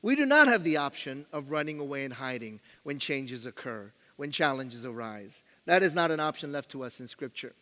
We do not have the option of running away and hiding when changes occur, when challenges arise. That is not an option left to us in Scripture.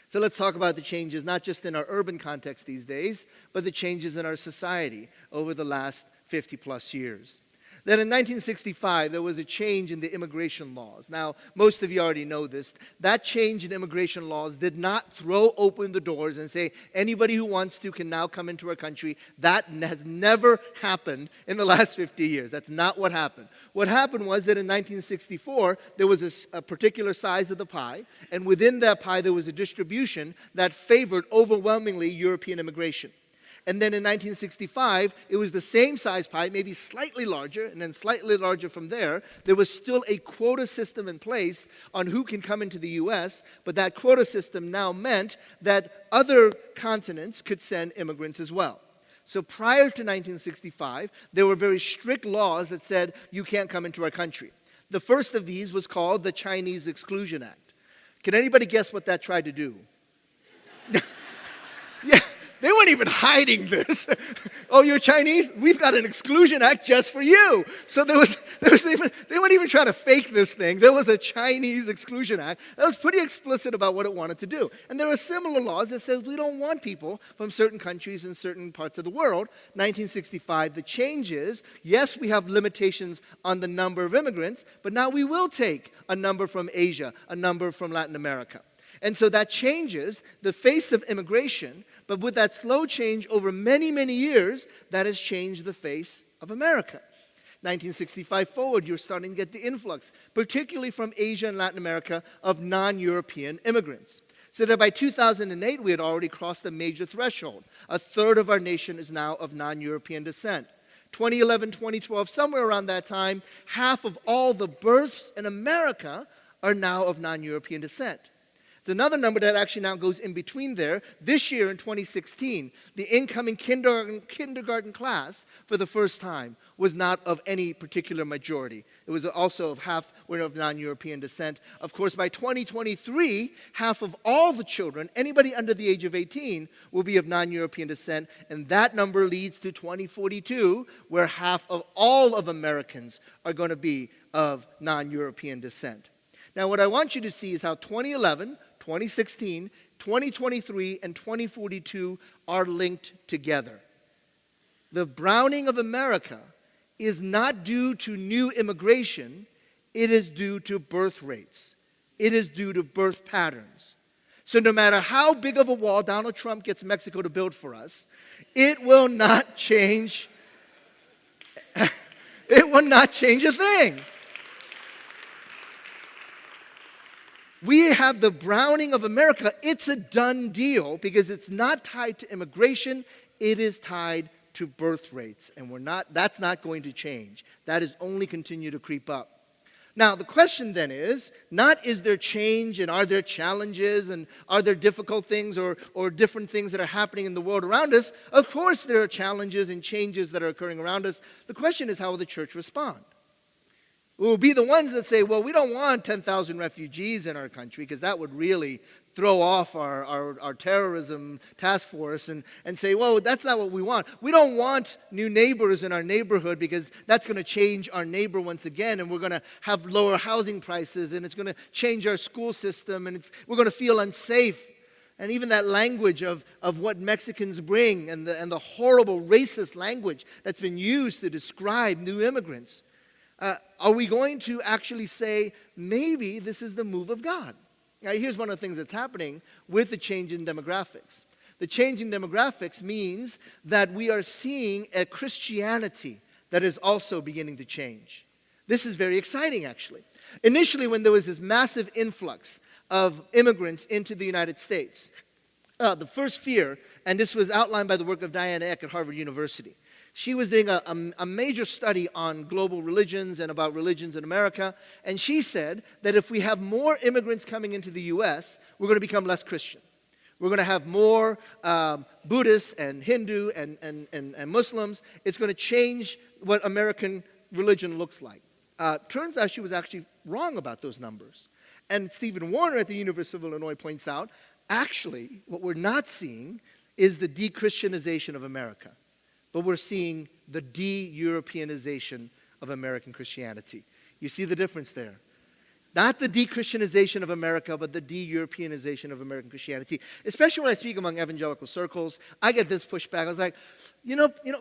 So let's talk about the changes, not just in our urban context these days, but the changes in our society over the last 50 plus years. Then in 1965, there was a change in the immigration laws. Now, most of you already know this. That change in immigration laws did not throw open the doors and say, anybody who wants to can now come into our country. That has never happened in the last 50 years. That's not what happened. What happened was that in 1964, there was a particular size of the pie, and within that pie, there was a distribution that favored overwhelmingly European immigration. And then in 1965, it was the same size pie, maybe slightly larger, and then slightly larger from there. There was still a quota system in place on who can come into the U.S., but that quota system now meant that other continents could send immigrants as well. So prior to 1965, there were very strict laws that said you can't come into our country. The first of these was called the Chinese Exclusion Act. Can anybody guess what that tried to do? Yeah. They weren't even hiding this. Oh, you're Chinese? We've got an exclusion act just for you. So they weren't even trying to fake this thing. There was a Chinese exclusion act that was pretty explicit about what it wanted to do. And there were similar laws that said we don't want people from certain countries and certain parts of the world. 1965, the change is, yes, we have limitations on the number of immigrants, but now we will take a number from Asia, a number from Latin America. And so that changes the face of immigration, but with that slow change over many, many years, that has changed the face of America. 1965 forward, you're starting to get the influx, particularly from Asia and Latin America, of non-European immigrants. So that by 2008, we had already crossed a major threshold. A third of our nation is now of non-European descent. 2011, 2012, somewhere around that time, half of all the births in America are now of non-European descent. It's another number that actually now goes in between there. This year in 2016, the incoming kindergarten class for the first time was not of any particular majority. It was also of half were of non-European descent. Of course, by 2023, half of all the children, anybody under the age of 18, will be of non-European descent. And that number leads to 2042, where half of all of Americans are going to be of non-European descent. Now, what I want you to see is how 2011, 2016, 2023, and 2042 are linked together. The browning of America is not due to new immigration, it is due to birth rates. It is due to birth patterns. So no matter how big of a wall Donald Trump gets Mexico to build for us, it will not change. It will not change a thing. We have the browning of America. It's a done deal because it's not tied to immigration. It is tied to birth rates. And that's not going to change. That is only continue to creep up. Now, the question then is, not is there change and are there challenges and are there difficult things or different things that are happening in the world around us? Of course there are challenges and changes that are occurring around us. The question is, how will the church respond? We'll be the ones that say, well, we don't want 10,000 refugees in our country because that would really throw off our terrorism task force and say, well, that's not what we want. We don't want new neighbors in our neighborhood because that's going to change our neighbor once again, and we're going to have lower housing prices, and it's going to change our school system, and we're going to feel unsafe. And even that language of what Mexicans bring and the horrible racist language that's been used to describe new immigrants. Are we going to actually say, maybe this is the move of God? Now, here's one of the things that's happening with the change in demographics. The change in demographics means that we are seeing a Christianity that is also beginning to change. This is very exciting, actually. Initially, when there was this massive influx of immigrants into the United States, the first fear, and this was outlined by the work of Diana Eck at Harvard University. She was doing a major study on global religions and about religions in America, and she said that if we have more immigrants coming into the U.S., we're going to become less Christian. We're going to have more Buddhists and Hindu and Muslims. It's going to change what American religion looks like. Turns out she was actually wrong about those numbers. And Stephen Warner at the University of Illinois points out, actually, what we're not seeing is the de-Christianization of America. but we're seeing the de-Europeanization of American Christianity. You see the difference there? Not the de-Christianization of America, but the de-Europeanization of American Christianity. Especially when I speak among evangelical circles, I get this pushback. I was like,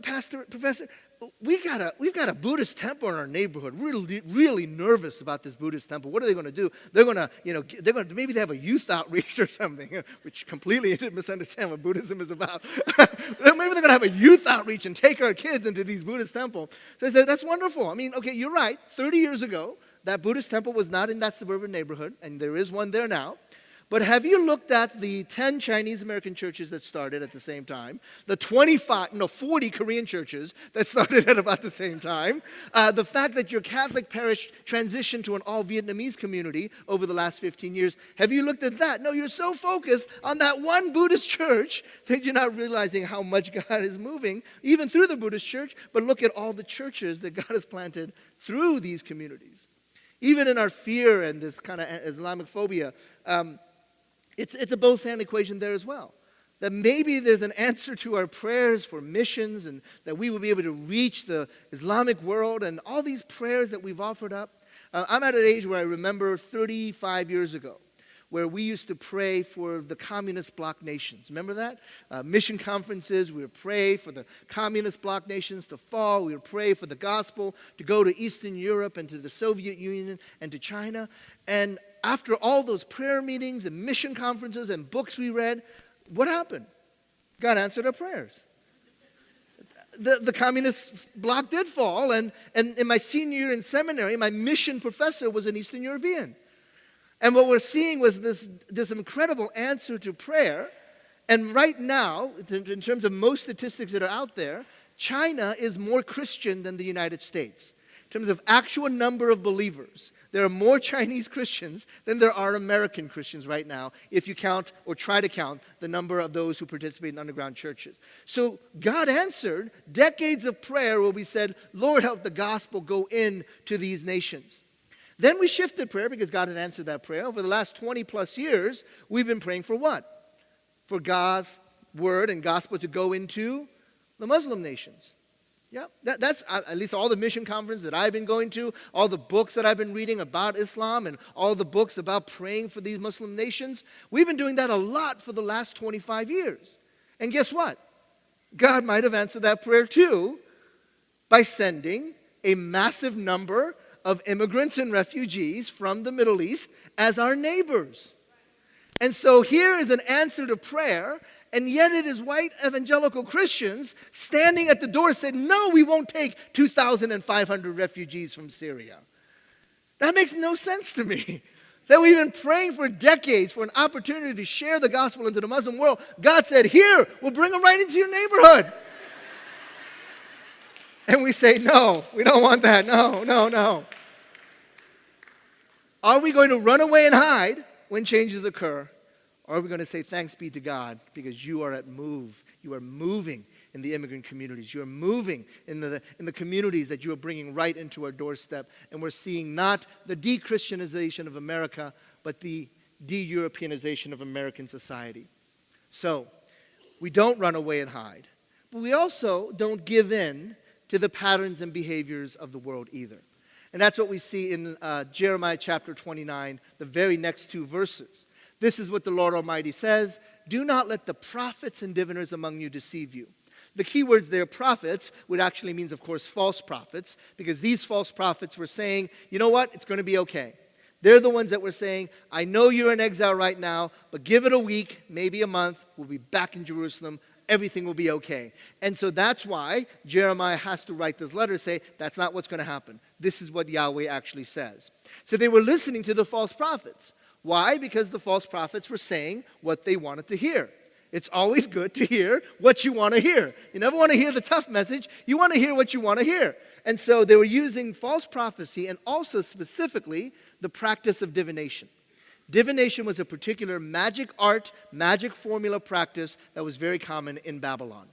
Pastor, Professor, we've got a Buddhist temple in our neighborhood. Really, really nervous about this Buddhist temple. What are they going to do? They're going to, maybe they have a youth outreach or something, which completely misunderstand what Buddhism is about. Maybe they're going to have a youth outreach and take our kids into these Buddhist temples. So I said, that's wonderful. I mean, okay, you're right. 30 years ago, that Buddhist temple was not in that suburban neighborhood, and there is one there now. But have you looked at the 10 Chinese American churches that started at the same time, the 40 Korean churches that started at about the same time, the fact that your Catholic parish transitioned to an all-Vietnamese community over the last 15 years? Have you looked at that? No, you're so focused on that one Buddhist church that you're not realizing how much God is moving, even through the Buddhist church, but look at all the churches that God has planted through these communities. Even in our fear and this kind of Islamic phobia, it's a both-and equation there as well. That maybe there's an answer to our prayers for missions and that we will be able to reach the Islamic world and all these prayers that we've offered up. I'm at an age where I remember 35 years ago, where we used to pray for the communist bloc nations. Remember that? Mission conferences, we would pray for the communist bloc nations to fall. We would pray for the gospel to go to Eastern Europe and to the Soviet Union and to China. And after all those prayer meetings and mission conferences and books we read, what happened? God answered our prayers. The communist bloc did fall, and in my senior year in seminary, my mission professor was an Eastern European. And what we're seeing was this incredible answer to prayer. And right now, in terms of most statistics that are out there, China is more Christian than the United States. In terms of actual number of believers, there are more Chinese Christians than there are American Christians right now, if you count or try to count the number of those who participate in underground churches. So God answered decades of prayer where we said, Lord, help the gospel go in to these nations. Then we shifted prayer because God had answered that prayer. Over the last 20 plus years, we've been praying for what? For God's word and gospel to go into the Muslim nations. Yeah, that's at least all the mission conferences that I've been going to, all the books that I've been reading about Islam, and all the books about praying for these Muslim nations. We've been doing that a lot for the last 25 years. And guess what? God might have answered that prayer too by sending a massive number of immigrants and refugees from the Middle East as our neighbors. And so here is an answer to prayer, and yet it is white evangelical Christians standing at the door saying, no, we won't take 2,500 refugees from Syria. That makes no sense to me. That we've been praying for decades for an opportunity to share the gospel into the Muslim world. God said, here, we'll bring them right into your neighborhood. And we say, no, we don't want that. No. Are we going to run away and hide when changes occur? Or are we going to say, thanks be to God, because you are at move. You are moving in the immigrant communities. You are moving in the communities that you are bringing right into our doorstep. And we're seeing not the de-Christianization of America, but the de-Europeanization of American society. So, we don't run away and hide. But we also don't give in to the patterns and behaviors of the world either. And that's what we see in Jeremiah chapter 29, the very next two verses. This is what the Lord Almighty says, do not let the prophets and diviners among you deceive you. The key words there, prophets, which actually means, of course, false prophets, because these false prophets were saying, you know what, it's going to be okay. They're the ones that were saying, I know you're in exile right now, but give it a week, maybe a month, we'll be back in Jerusalem. Everything will be okay. And so that's why Jeremiah has to write this letter, say, that's not what's going to happen. This is what Yahweh actually says. So they were listening to the false prophets. Why? Because the false prophets were saying what they wanted to hear. It's always good to hear what you want to hear. You never want to hear the tough message. You want to hear what you want to hear. And so they were using false prophecy and also specifically the practice of divination. Divination was a particular magic art, magic formula practice that was very common in Babylon.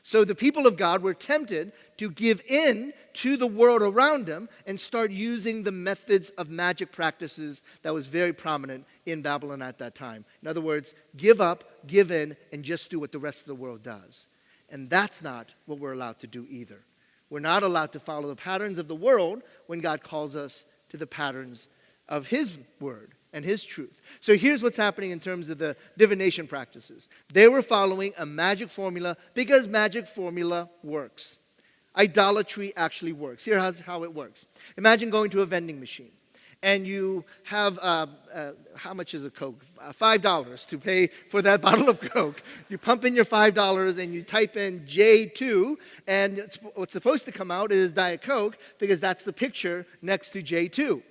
So the people of God were tempted to give in to the world around them and start using the methods of magic practices that was very prominent in Babylon at that time. In other words, give up, give in, and just do what the rest of the world does. And that's not what we're allowed to do either. We're not allowed to follow the patterns of the world when God calls us to the patterns of His word and His truth. So here's what's happening in terms of the divination practices. They were following a magic formula because magic formula works. Idolatry actually works. Here's how it works. Imagine going to a vending machine and you have, how much is a Coke? $5 to pay for that bottle of Coke. You pump in your $5 and you type in J2, and what's supposed to come out is Diet Coke because that's the picture next to J2.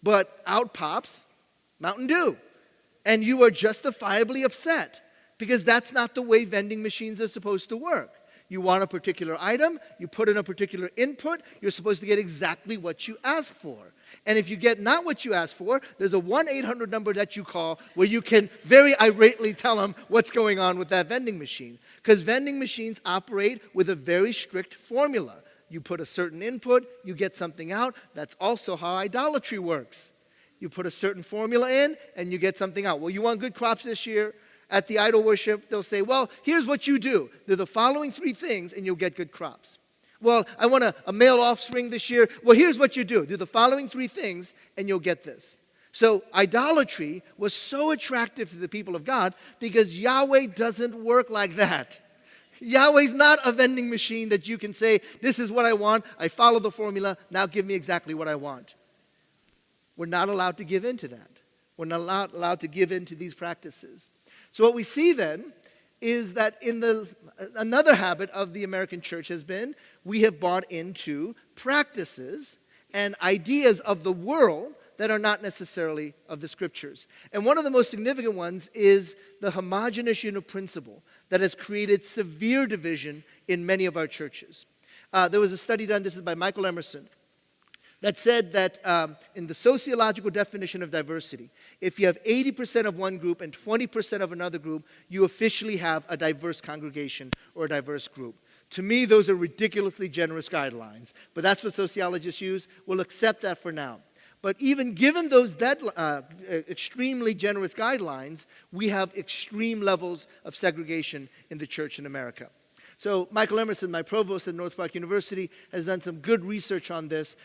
But out pops Mountain Dew. And you are justifiably upset because that's not the way vending machines are supposed to work. You want a particular item, you put in a particular input, you're supposed to get exactly what you ask for. And if you get not what you ask for, there's a 1-800 number that you call where you can very irately tell them what's going on with that vending machine. Because vending machines operate with a very strict formula. You put a certain input, you get something out. That's also how idolatry works. You put a certain formula in, and you get something out. Well, you want good crops this year? At the idol worship, they'll say, well, here's what you do. Do the following 3 things, and you'll get good crops. Well, I want a male offspring this year. Well, here's what you do. Do the following 3 things, and you'll get this. So idolatry was so attractive to the people of God because Yahweh doesn't work like that. Yahweh's not a vending machine that you can say, this is what I want, I follow the formula, now give me exactly what I want. We're not allowed to give in to that. We're not allowed to give in to these practices. So what we see then is that another habit of the American church has been, we have bought into practices and ideas of the world that are not necessarily of the Scriptures. And one of the most significant ones is the homogeneous unit principle that has created severe division in many of our churches. There was a study done, this is by Michael Emerson, that said that in the sociological definition of diversity, if you have 80% of one group and 20% of another group, you officially have a diverse congregation or a diverse group. To me, those are ridiculously generous guidelines, but that's what sociologists use. We'll accept that for now. But even given those extremely generous guidelines, we have extreme levels of segregation in the church in America. So Michael Emerson, my provost at North Park University, has done some good research on this,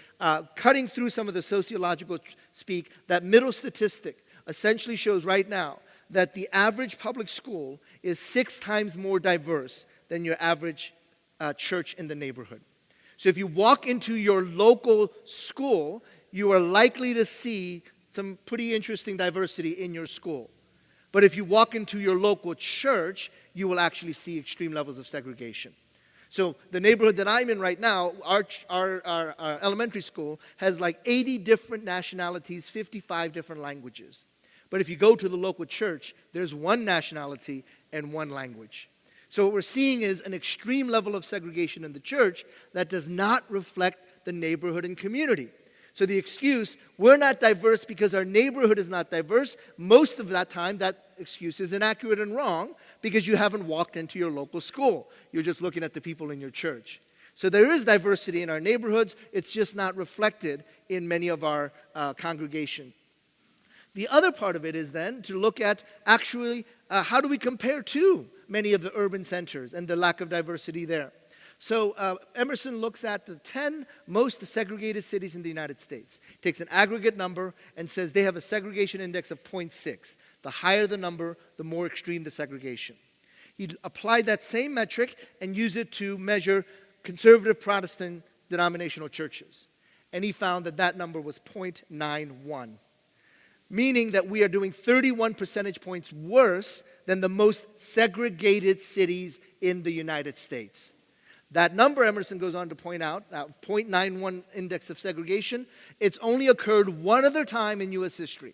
cutting through some of the sociological speak. That middle statistic essentially shows right now that the average public school is 6 times more diverse than your average church in the neighborhood. So if you walk into your local school, you are likely to see some pretty interesting diversity in your school. But if you walk into your local church, you will actually see extreme levels of segregation. So the neighborhood that I'm in right now, our elementary school has like 80 different nationalities, 55 different languages. But if you go to the local church, there's 1 nationality and 1 language. So what we're seeing is an extreme level of segregation in the church that does not reflect the neighborhood and community. So the excuse, we're not diverse because our neighborhood is not diverse, most of that time that excuse is inaccurate and wrong because you haven't walked into your local school. You're just looking at the people in your church. So there is diversity in our neighborhoods. It's just not reflected in many of our congregation. The other part of it is then to look at actually how do we compare to many of the urban centers and the lack of diversity there. So Emerson looks at the 10 most segregated cities in the United States. He takes an aggregate number and says they have a segregation index of 0.6. The higher the number, the more extreme the segregation. He applied that same metric and used it to measure conservative Protestant denominational churches. And he found that that number was 0.91. Meaning that we are doing 31 percentage points worse than the most segregated cities in the United States. That number, Emerson goes on to point out, 0.91 index of segregation, it's only occurred one other time in U.S. history.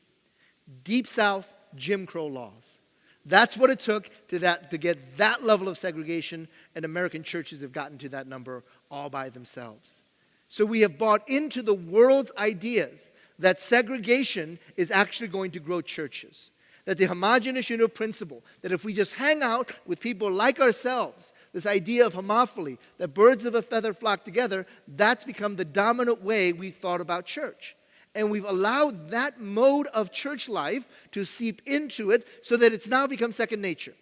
Deep South, Jim Crow laws. That's what it took to get that level of segregation, and American churches have gotten to that number all by themselves. So we have bought into the world's ideas that segregation is actually going to grow churches. That the homogeneous unit principle, that if we just hang out with people like ourselves, this idea of homophily, that birds of a feather flock together, that's become the dominant way we've thought about church. And we've allowed that mode of church life to seep into it so that it's now become second nature.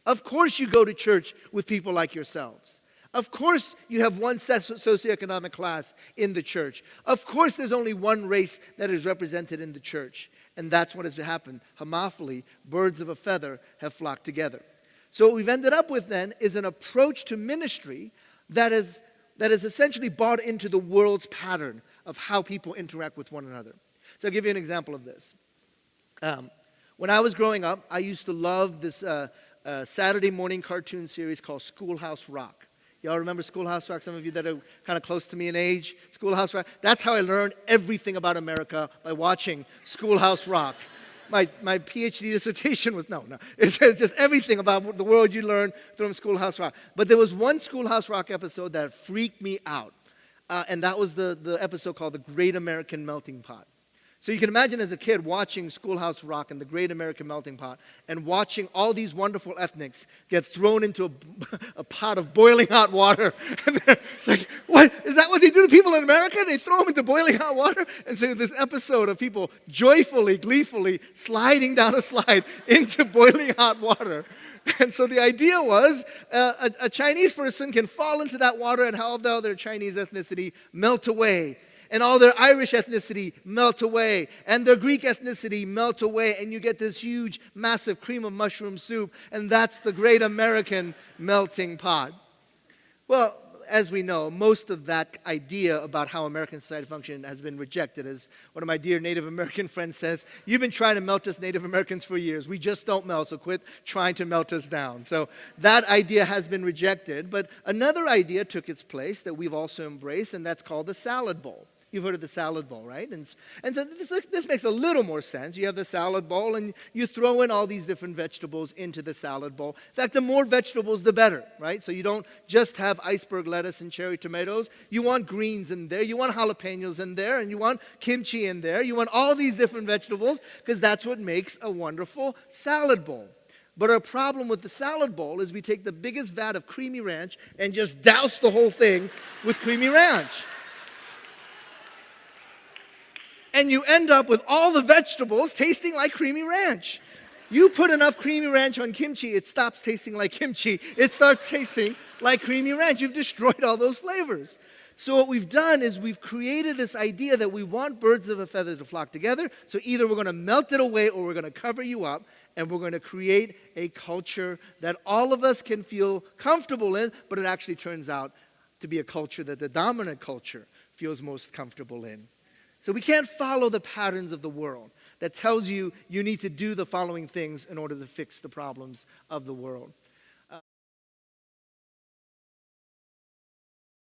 Of course you go to church with people like yourselves. Of course you have one socioeconomic class in the church. Of course there's only one race that is represented in the church. And that's what has happened. Homophily, birds of a feather, have flocked together. So what we've ended up with then is an approach to ministry that is essentially bought into the world's pattern of how people interact with one another. So I'll give you an example of this. When I was growing up, I used to love this Saturday morning cartoon series called Schoolhouse Rock. Y'all remember Schoolhouse Rock? Some of you that are kind of close to me in age. Schoolhouse Rock. That's how I learned everything about America, by watching Schoolhouse Rock. My PhD dissertation was, no. It's just everything about the world you learn from Schoolhouse Rock. But there was one Schoolhouse Rock episode that freaked me out. And that was the episode called The Great American Melting Pot. So you can imagine as a kid watching Schoolhouse Rock and The Great American Melting Pot and watching all these wonderful ethnics get thrown into a pot of boiling hot water. And it's like, what? Is that what they do to people in America? They throw them into boiling hot water? And so this episode of people joyfully, gleefully sliding down a slide into boiling hot water. And so the idea was a Chinese person can fall into that water and how their Chinese ethnicity melt away. And all their Irish ethnicity melt away. And their Greek ethnicity melt away. And you get this huge, massive cream of mushroom soup. And that's the great American melting pot. Well, as we know, most of that idea about how American society functions has been rejected. As one of my dear Native American friends says, you've been trying to melt us Native Americans for years. We just don't melt, so quit trying to melt us down. So that idea has been rejected. But another idea took its place that we've also embraced, and that's called the salad bowl. You've heard of the salad bowl, right? And so this makes a little more sense. You have the salad bowl, and you throw in all these different vegetables into the salad bowl. In fact, the more vegetables, the better, right? So you don't just have iceberg lettuce and cherry tomatoes. You want greens in there. You want jalapenos in there. And you want kimchi in there. You want all these different vegetables because that's what makes a wonderful salad bowl. But our problem with the salad bowl is we take the biggest vat of creamy ranch and just douse the whole thing with creamy ranch. And you end up with all the vegetables tasting like creamy ranch. You put enough creamy ranch on kimchi, it stops tasting like kimchi. It starts tasting like creamy ranch. You've destroyed all those flavors. So what we've done is we've created this idea that we want birds of a feather to flock together. So either we're going to melt it away or we're going to cover you up. And we're going to create a culture that all of us can feel comfortable in, but it actually turns out to be a culture that the dominant culture feels most comfortable in. So we can't follow the patterns of the world that tells you you need to do the following things in order to fix the problems of the world.